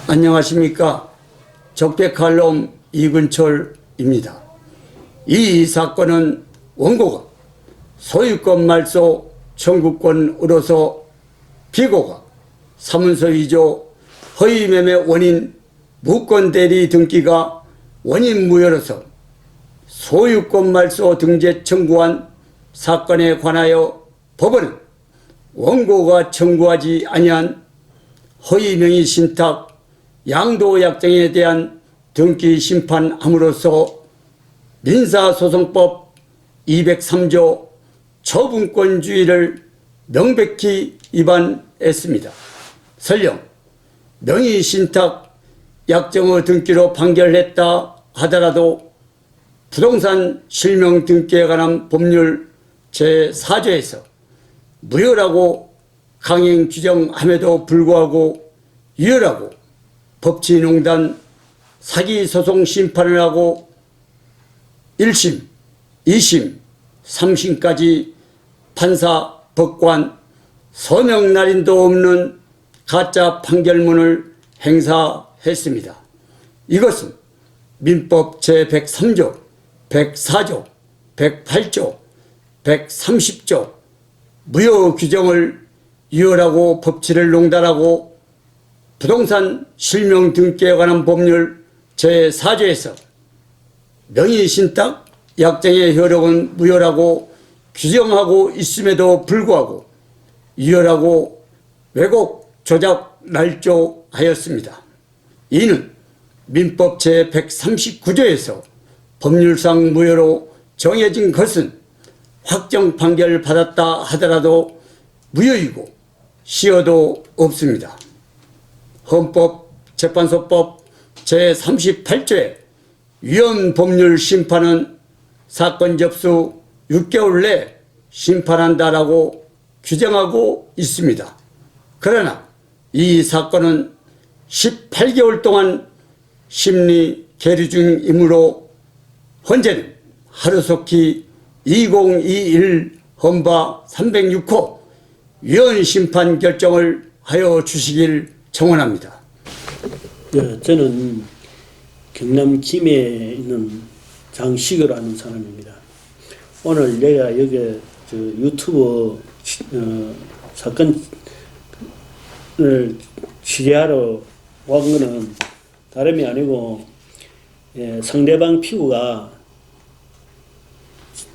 안녕하십니까. 적폐칼럼 이근철입니다. 이 사건은 원고가 소유권 말소 청구권으로서 피고가 사문서 위조 허위매매 원인 무권대리 등기가 원인 무효로서 소유권 말소 등재 청구한 사건에 관하여 법원은 원고가 청구하지 아니한 허위명의 신탁 양도약정에 대한 등기 심판함으로써 민사소송법 203조 처분권주의를 명백히 위반했습니다. 설령 명의신탁 약정의 등기로 판결했다 하더라도 부동산 실명 등기에 관한 법률 제4조에서 무효라고 강행 규정함에도 불구하고 유효라고 법치농단 사기소송 심판을 하고 1심, 2심, 3심까지 판사, 법관, 서명 날인도 없는 가짜 판결문을 행사했습니다. 이것은 민법 제103조, 104조, 108조, 130조 무효 규정을 유효라고 법치를 농단하고 부동산 실명 등기에 관한 법률 제4조에서 명의신탁 약정의 효력은 무효라고 규정하고 있음에도 불구하고 유효라고 왜곡 조작 날조하였습니다. 이는 민법 제139조에서 법률상 무효로 정해진 것은 확정 판결을 받았다 하더라도 무효이고 시효도 없습니다. 헌법재판소법 제38조의 위헌법률 심판은 사건 접수 6개월 내 심판한다라고 규정하고 있습니다. 그러나 이 사건은 18개월 동안 심리 계류 중이므로 현재는 하루속히 2021 헌바 306호 위헌 심판 결정을 하여 주시길 청원합니다. 네, 저는 경남 김해에 있는 장식이라는 사람입니다. 오늘 내가 여기 유튜브 사건을 취재하러 온 거는 다름이 아니고 상대방 피고가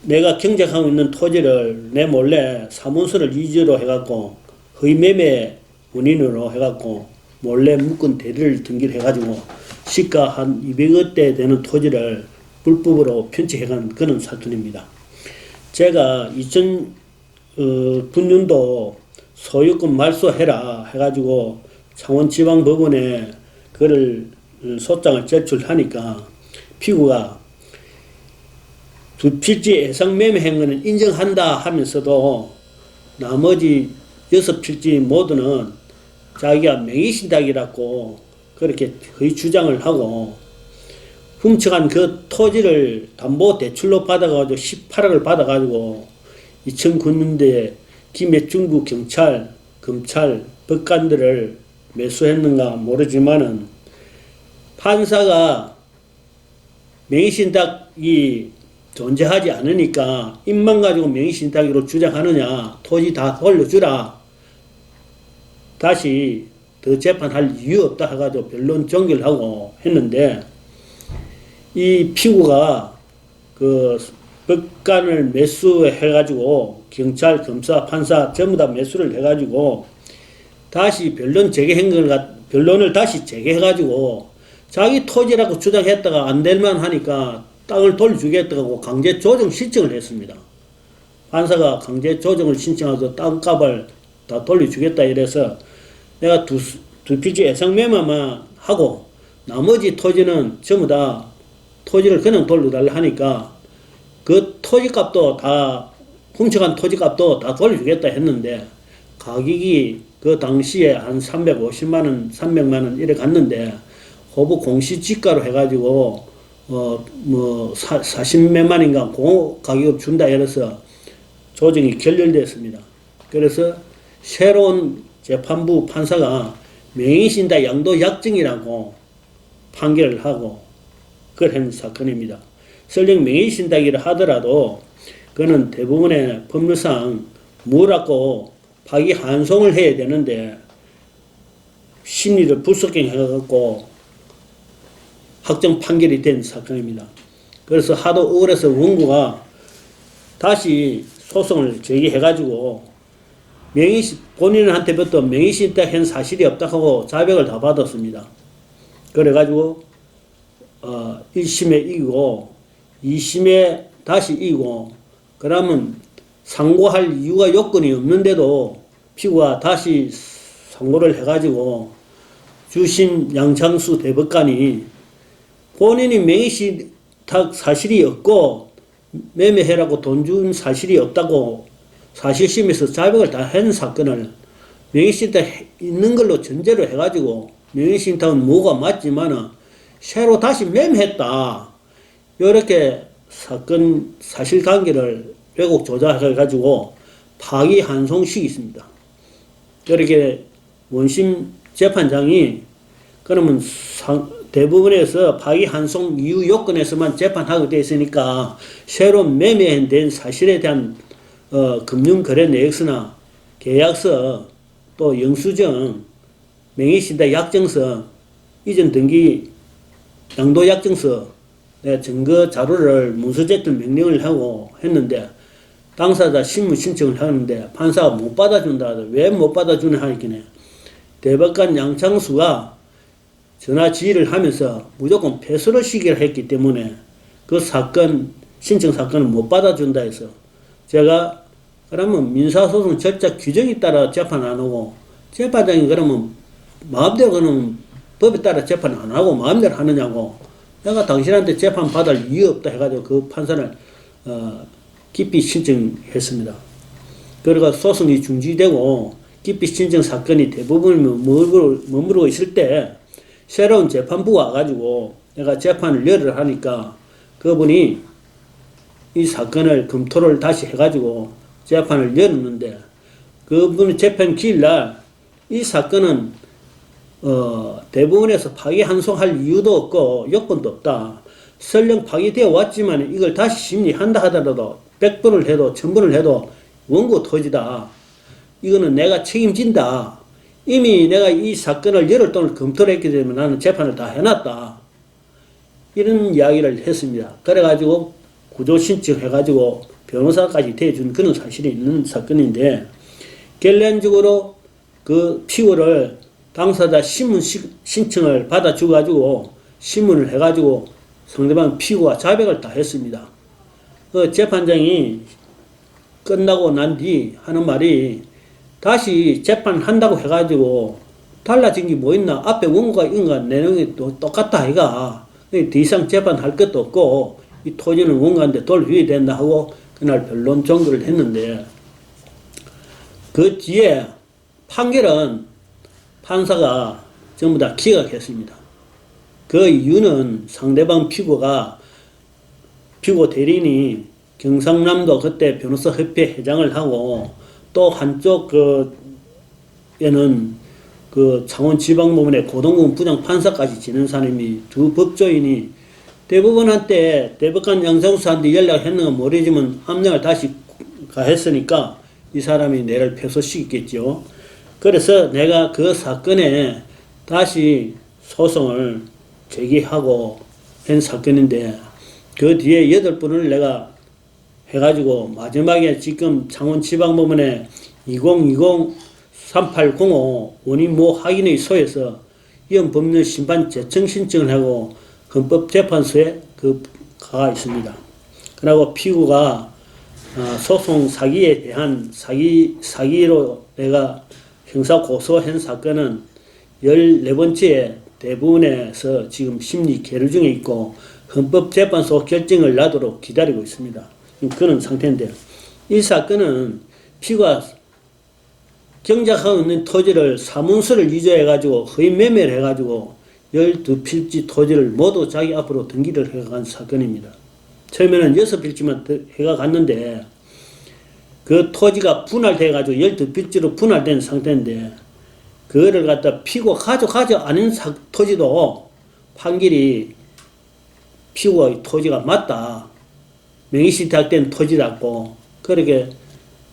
내가 경작하고 있는 토지를 내 몰래 사문서를 위조로 해갖고 허위매매 원인으로 해갖고 몰래 묶은 대리를 등기를 해가지고 시가 한 200억대 되는 토지를 불법으로 편취해간 그런 사건입니다. 제가 2009년도 소유권 말소해라 해가지고 창원지방법원에 그를 소장을 제출하니까 피고가 두 필지 예상매매 행위는 인정한다 하면서도 나머지 6필지 모두는 자기가 명의신탁이라고 그렇게 거의 주장을 하고 훔쳐간 그 토지를 담보 대출로 받아가지고 18억을 받아가지고 2009년도에 김해 중부 경찰, 검찰, 법관들을 매수했는가 모르지만은 판사가 명의신탁이 존재하지 않으니까 입만 가지고 명의신탁으로 주장하느냐, 토지 다 돌려주라, 다시 더 재판할 이유 없다 해가지고 변론 종결하고 했는데 이 피고가 그 법관을 매수해가지고 경찰, 검사, 판사 전부 다 매수를 해가지고 다시 변론을 다시 재개해가지고 자기 토지라고 주장했다가 안 될만 하니까 땅을 돌려주겠다고 강제 조정 신청을 했습니다. 판사가 강제 조정을 신청해서 땅값을 다 돌려주겠다 이래서 내가 두 필지 예상매매만 하고 나머지 토지는 전부 다 토지를 그냥 돌려달라 하니까 그 토지값도 다 훔쳐간 토지값도 다 돌려주겠다 했는데 가격이 그 당시에 한 350만원, 300만원 이래 갔는데 호부 공시지가로 해가지고 40몇만인가 그 가격을 준다 이래서 조정이 결렬됐습니다. 그래서 새로운 재판부 판사가 명의신탁 양도약정이라고 판결을 하고 그걸 한 사건입니다. 설령 명의신탁이라 하더라도 그는 대부분의 법률상 뭐라고 파기환송을 해야 되는데 심리를 불속행해갖고 확정 판결이 된 사건입니다. 그래서 하도 억울해서 원고가 다시 소송을 제기해가지고 본인한테부터 명의신탁 한 사실이 없다고 자백을 다 받았습니다. 그래가지고 1심에 이기고 2심에 다시 이기고 그러면 상고할 이유가 요건이 없는데도 피고가 다시 상고를 해가지고 주심 양창수 대법관이 본인이 명의신탁 사실이 없고 매매해라고 돈 준 사실이 없다고 사실심에서 자백을 다 한 사건을 명의신탁 있는 걸로 전제로 해가지고 명의신탁은 뭐가 맞지만은 새로 다시 매매했다. 이렇게 사건 사실관계를 왜곡 조작해가지고 파기환송식이 있습니다. 이렇게 원심 재판장이 그러면 대부분에서 파기환송 이유 요건에서만 재판하게 되어 있으니까 새로 매매된 사실에 대한 금융거래 내역서나 계약서 또 영수증 명의신탁 약정서 이전 등기 양도약정서 증거 자료를 문서제출 명령을 하고 했는데 당사자 신문 신청을 하는데 판사가 못 받아준다. 왜 못 받아주냐 하니까 대법관 양창수가 전화 지휘를 하면서 무조건 패소를 시키를 했기 때문에 그 사건 신청 사건을 못 받아준다 해서 제가 그러면 민사소송 절차 규정에 따라 재판 안 하고 재판장이 그러면 마음대로 그러면 법에 따라 재판 안 하고 마음대로 하느냐고 내가 당신한테 재판 받을 이유 없다 해가지고 그 판사를 기피 신청했습니다. 그러니까 소송이 중지되고 기피 신청 사건이 대부분 머무르고 있을 때 새로운 재판부가 와가지고 내가 재판을 열을 하니까 그분이 이 사건을 검토를 다시 해가지고 재판을 열었는데 그분의 재판 기일날 이 사건은 대부분에서 파기환송할 이유도 없고 요건도 없다. 설령 파기되어 왔지만 이걸 다시 심리한다 하더라도 100번을 해도 1000번을 해도 원고 토지다. 이거는 내가 책임진다. 이미 내가 이 사건을 열흘 동안 검토를 했기 때문에 나는 재판을 다 해놨다. 이런 이야기를 했습니다. 그래가지고 구조 신청해가지고 변호사까지 대준 그런 사실이 있는 사건인데 결론적으로 그 피고를 당사자 신문 신청을 받아줘가지고 신문을 해가지고 상대방 피고가 자백을 다 했습니다. 그 재판장이 끝나고 난 뒤 하는 말이 다시 재판한다고 해가지고 달라진 게 뭐 있나? 앞에 원고가 인가 내용이 또 똑같다 아이가. 더 이상 재판할 것도 없고 이 토지는 원고한테 돌려야 된다 하고 그날 변론 종결을 했는데 그 뒤에 판결은 판사가 전부 다 기각했습니다. 그 이유는 상대방 피고 대리인이 경상남도 그때 변호사협회 회장을 하고 또 한쪽 에는 그 창원지방법원의 고등법원 부장판사까지 지낸 사람이 두 법조인이 대법원한테 대법관 양상수한테 연락했는가 모르지만 압력을 다시 가했으니까 이 사람이 내를 패소시켰겠죠. 그래서 내가 그 사건에 다시 소송을 제기하고 한 사건인데 그 뒤에 8분을 내가 해가지고 마지막에 지금 창원지방법원에 2020-3805 원인모 확인의 소에서 이혼법률 심판 재청 신청을 하고 헌법재판소에 가 있습니다. 그리고 피고가 소송 사기에 대한 사기로 내가 형사 고소한 사건은 14번째 대부분에서 지금 심리 계류 중에 있고 헌법재판소 결정을 나도록 기다리고 있습니다. 그런 상태인데 이 사건은 피고가 경작하고 있는 토지를 사문서를 위조해가지고 허위 매매를 해가지고 12필지 토지를 모두 자기 앞으로 등기를 해간 사건입니다. 처음에는 6필지만 해가 갔는데 그 토지가 분할돼가지고 12필지로 분할된 상태인데 그거를 갖다 피고 가져가지 않은 토지도 판결이 피고가 이 토지가 맞다. 명의신탁된 토지라고 그렇게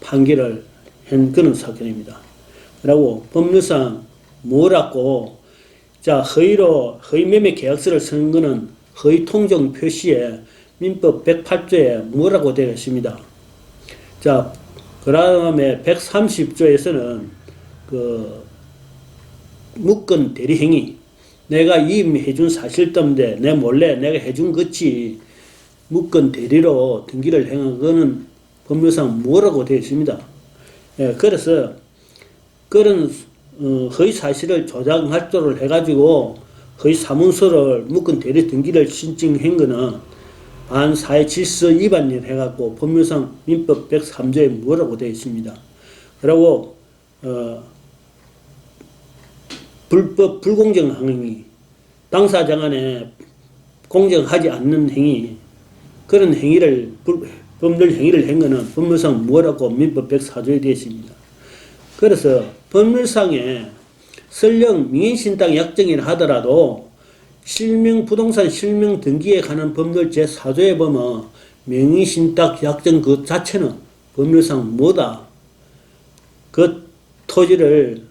판결을 한 그런 사건입니다. 그리고 법률상 뭐라고 자 허위 매매 계약서를 쓰는 거는 허위 통정 표시에 민법 108조에 뭐라고 되어 있습니다. 자, 그 다음에 130조에서는 그 무건 대리 행위 내가 이임해준 사실 때문에 내 몰래 내가 해준 것이 무건 대리로 등기를 행한 거는 법률상 뭐라고 되어 있습니다. 예, 그래서 그런 허위 사실을 조작할조를 해가지고 허위 사문서를 무건 대리 등기를 신청한 거는 반사회 질서 위반을 해갖고 법률상 민법 103조에 뭐라고 되어 있습니다. 그리고 불법 불공정 행위 당사자 간에 공정하지 않는 행위 그런 행위를 법률 행위를 한 거는 법률상 뭐라고 민법 104조에 되어 있습니다. 그래서 법률상에 설령 민인신탁 약정이라 하더라도 부동산 실명 등기에 관한 법률 제4조에 보면 명의신탁 약정 그 자체는 법률상 뭐다. 그 토지를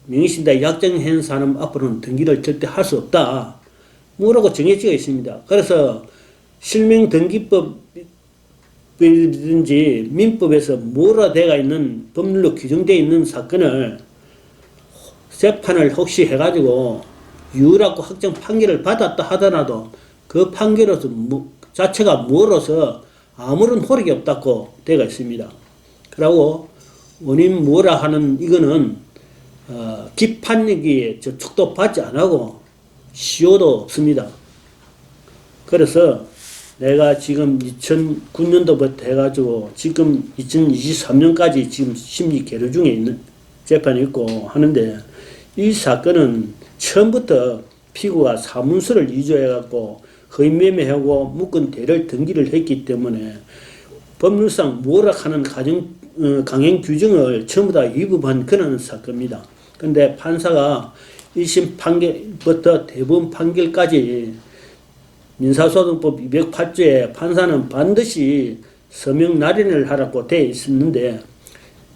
명의신탁 약정한 사람 앞으로는 등기를 절대 할 수 없다. 뭐라고 정해져 있습니다. 그래서 실명등기법이든지 민법에서 뭐라 되어 있는 법률로 규정되어 있는 사건을 재판을 혹시 해가지고 유라고 확정 판결을 받았다 하더라도 그 판결로서 자체가 뭐로서 아무런 효력이 없다고 되어 있습니다. 그리고 원인 뭐라 하는 이거는 기판력이 저축도 받지 않고 시효도 없습니다. 그래서 내가 지금 2009년도부터 해가지고 지금 2023년까지 지금 심리 계류 중에 있는 재판이 있고 하는데 이 사건은 처음부터 피고가 사문서를 위조해갖고 허위 매매하고 무건 대리를 등기를 했기 때문에 법률상 뭐라하는 강행 규정을 전부 다 위반한 그런 사건입니다. 근데 판사가 1심 판결부터 대법원 판결까지 민사소송법 208조에 판사는 반드시 서명 날인을 하라고 되어 있었는데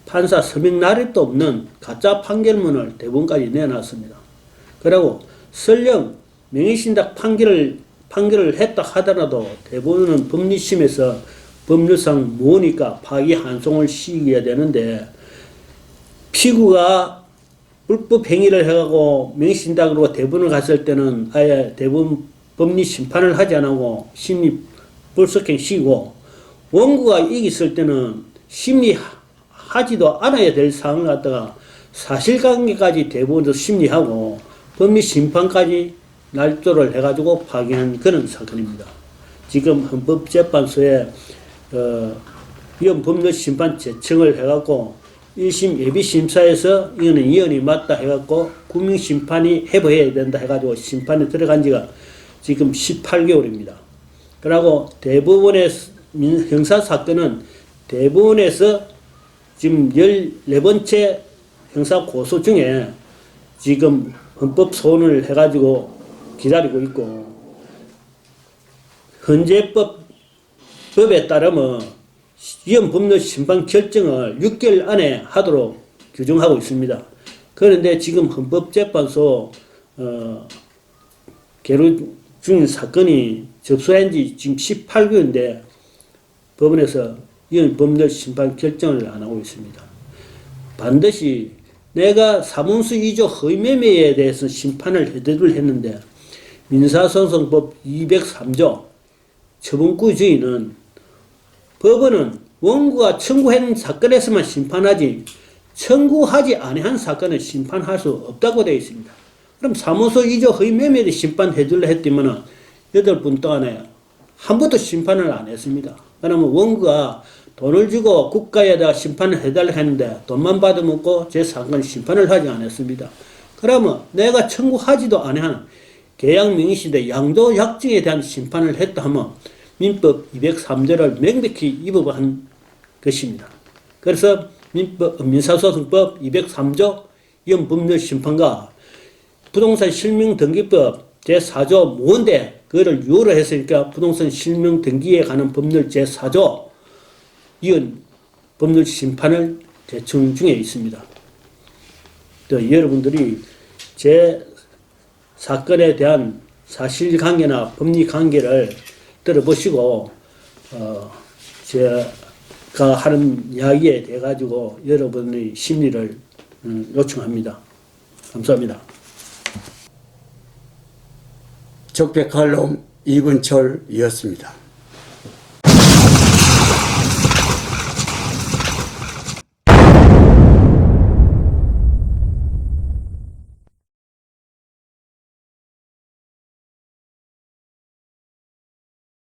판사 서명 날인도 없는 가짜 판결문을 대법원까지 내놨습니다. 그리고 설령 명의신탁 판결을 했다 하더라도 대법원은 법리심에서 법률상 뭐니까 파기환송을 시켜야 되는데 피고가 불법 행위를 해가고 명의신탁으로 대법원을 갔을 때는 아예 대법원 법리 심판을 하지 않고 심리 불속행 시키고 원고가 이겼을 때는 심리하지도 않아야 될 사항을 갖다가 사실관계까지 대법원에서 심리하고 법리 심판까지 날조를 해가지고 파기한 그런 사건입니다. 지금 헌법재판소에 위헌법률 심판 제청을 해갖고 1심 예비심사에서 이거는 위헌이 맞다 해갖고 국민심판이 해부해야 된다 해가지고 심판에 들어간 지가 지금 18개월입니다. 그리고 대법원의 형사사건은 대법원에서 지금 14번째 형사고소 중에 지금 헌법소원을 해가지고 기다리고 있고 현재 법에 따르면 위헌법률 심판 결정을 6개월 안에 하도록 규정하고 있습니다. 그런데 지금 헌법재판소 계류 중인 사건이 접수한 지 지금 18개월인데 법원에서 위헌법률 심판 결정을 안 하고 있습니다. 반드시 내가 사문서 위조 허위 매매에 대해서 심판을 해제를 했는데 민사소송법 203조 처분구 주의는 법원은 원고가 청구한 사건에서만 심판하지 청구하지 아니한 사건을 심판할 수 없다고 되어 있습니다. 그럼 사무소 위조 허위 매매에 심판해주려 했더니만 8분 동안에 한 번도 심판을 안 했습니다. 그러면 원고가 돈을 주고 국가에다가 심판을 해달라 했는데 돈만 받아먹고 제 사건을 심판을 하지 않았습니다. 그러면 내가 청구하지도 아니한 계약명의신탁 양도 약정에 대한 심판을 했다 하면 민법 203조를 명백히 위반한 것입니다. 그래서 민사소송법 203조 위헌법률심판과 부동산 실명등기법 제4조 모은데 그거를 유효로 했으니까 부동산 실명등기에 관한 법률 제4조 위헌 법률심판을 제청 중에 있습니다. 또 여러분들이 제 사건에 대한 사실관계나 법리관계를 들어보시고 제가 하는 이야기에 대해 가지고 여러분의 심리를 요청합니다. 감사합니다. 적폐칼럼 이근철이었습니다.